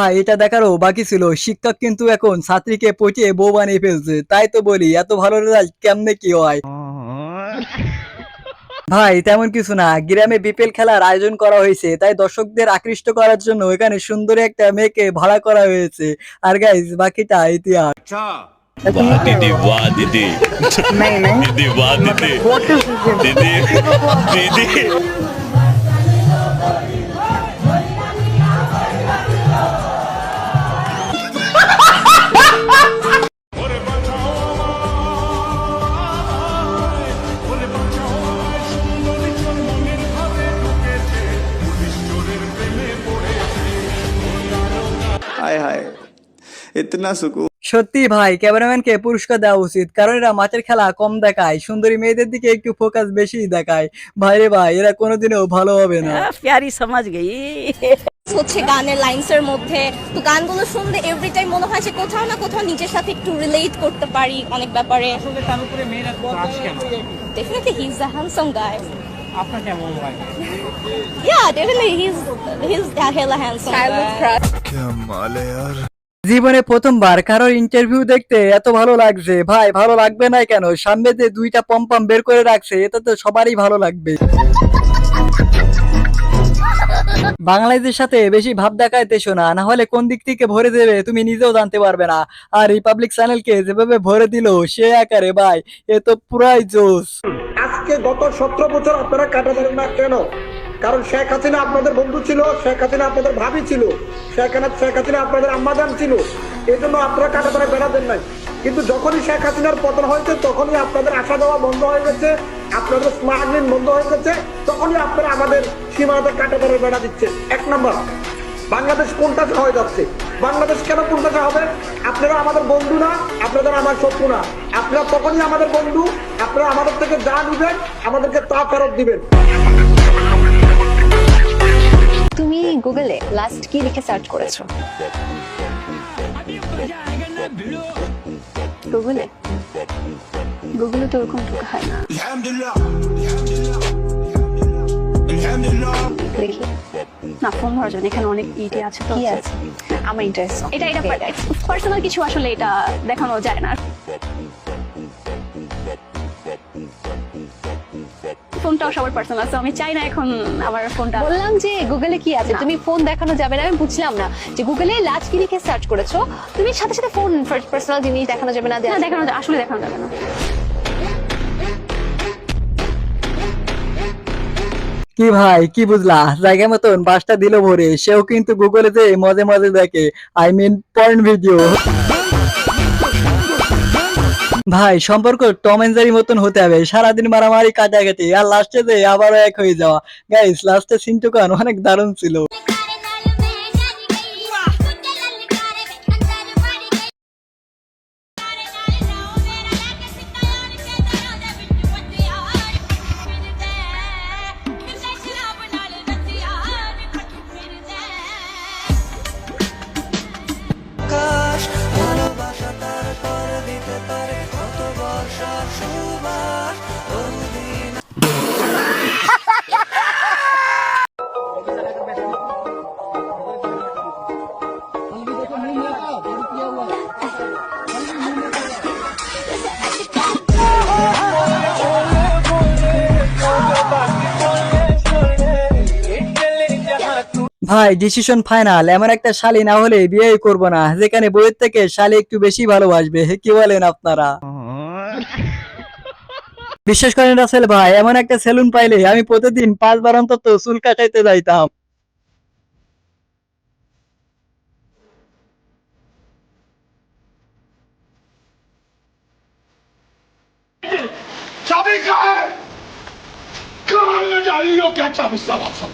ভাই এটা দেখারও বাকি ছিল, শিক্ষক কিন্তু এখন ছাত্রীকে পটিয়ে বউ বানিয়ে ফেলছে। তাই তো বলি এত ভালো রেজাল্ট কেমনে কি হয়। ভাই তেমন কিছু না, গ্রামে বিপিএল খেলার আয়োজন করা হয়েছে, তাই দর্শকদের আকৃষ্ট করার জন্য এখানে সুন্দরী একটা মেয়েকে ভাড়া করা হয়েছে। আর গাইস বাকিটা ইতিহাস। वाह दीदी वाह दीदी नहीं नहीं दीदी वाह दीदी व्हाट इज दीदी दीदी हाय हाय इतना सुकून। সত্যি ভাই ক্যামেরাম্যানকে পুরস্কার দেওয়া উচিত, কারণ এরা মাঠের খেলা কম দেখায়, সুন্দরী মেয়েদের দিকে একটু ফোকাস বেশি দেখায়। ভাই রে ভাই এরা কোনোদিনও ভালো হবে না। प्यारी समझ गई। হচ্ছে গানের লাইনসের মধ্যে, তো গানগুলো শুনলে এভরি টাইম মনে হয় যে কোথাও না কোথাও নিজের সাথে একটু রিলেট করতে পারি অনেক ব্যাপারে। আসলে তার উপরে মেয়েরা ক্রাশ কেন? Definitely he is a handsome গাই। আপনার কেমন লাগে? ইয়া ডেফিনেটলি হি ইজ হেলা হ্যান্ডসাম গাই। জীবনে প্রথমবার কারোর ইন্টারভিউ দেখতে এত ভালো লাগছে। ভাই ভালো লাগবে না কেন, সামনে যে দুইটা পম্পম বের করে রাখছে এটা তো সবারই ভালো লাগবে। বাংলাদেশের সাথে বেশি ভাব দেখাইতে শোনা, না হলে কোন দিক থেকে ভরে দেবে তুমি নিজেও জানতে পারবে না। আর রিপাবলিক চ্যানেলকে যেভাবে ভরে দিল সে আকারে ভাই, এ তো পুরাই জোস। আজকে গত 17 বছর আপনারা কাটাবেন না কেন? কারণ শেখ হাসিনা আপনাদের বন্ধু ছিল, শেখ হাসিনা আপনাদের ভাবি ছিল, শেখ হাসিনা আপনাদের আম্মাজান ছিল, এই জন্য আপনারা কাটাতারে বেড়াবেন নাই। কিন্তু যখনই শেখ হাসিনার পতন হয়েছে তখনই আপনাদের আসা যাওয়া বন্ধ হয়ে গেছে, আপনাদের স্মাগলিং বন্ধ হয়ে গেছে, তখনই আপনারা আমাদের সীমানাতে কাটাতারে বেড়া দিচ্ছে। এক নম্বর, বাংলাদেশ কোনটাতে হয়ে যাচ্ছে? বাংলাদেশ কেন কোনটাতে হবে? আপনারা আমাদের বন্ধু না, আপনাদের আমার শত্রু না। আপনারা তখনই আমাদের বন্ধু, আপনারা আমাদের থেকে যা নিবেন আমাদেরকে তা ফেরত দিবেন। তুমি গুগলে লাস্ট কি লিখে সার্চ করেছো? গুগলে গুগলে তো ওরকম ঢোকা হয় না। দেখি না, ফোন ধরার জন্য এখানে অনেক ইটি আছে। তো কি আছে? আমার ইন্টারেস্ট এটা পার্সোনাল কিছু, আসলে এটা দেখানো যায় না। ফোনটাও সবার পার্সোনাল, তো আমি চাই না এখন আমার ফোনটা। বললাম যে গুগলে কি আছে, তুমি ফোন দেখানো যাবে না। আমি বুঝলাম না যে গুগলে লাস্ট কি লিখে সার্চ করেছো, তুমি সাথে সাথে ফোন পার্সোনাল জিনিস দেখানো যাবে না। দেখানো আসলে দেখানো যাবে না। কি ভাই কি বুঝলা, জায়গা মতন বাসটা দিল ভরে, সেও কিন্তু গুগলে যে মজে মজে দেখে, আই মিন পর্ন ভিডিও। ভাই সম্পর্ক টম এন্ড জেরি মতন হতে হবে, সারাদিন মারামারি কাটাকাটি আর লাস্টে যে আবারও এক হয়ে যাওয়া। গাইস লাস্টে সিনটুকান অনেক দারুণ ছিল। ভাই ডিসিশন ফাইনাল, এমন একটা শালী না হলে বিয়ে করব না, যেখানে বইয়ের থেকে শালী একটু বেশি ভালোবাসবে। কি বলেন আপনারা? বিশ্বাস করেন রাসেল ভাই, এমন একটা সেলুন পাইলে আমি প্রতিদিন 5 বার অন্তত চুল কাটাইতে যাইতাম। চাবি খায়, কার জানিও কে চাবি চালাচ্ছে।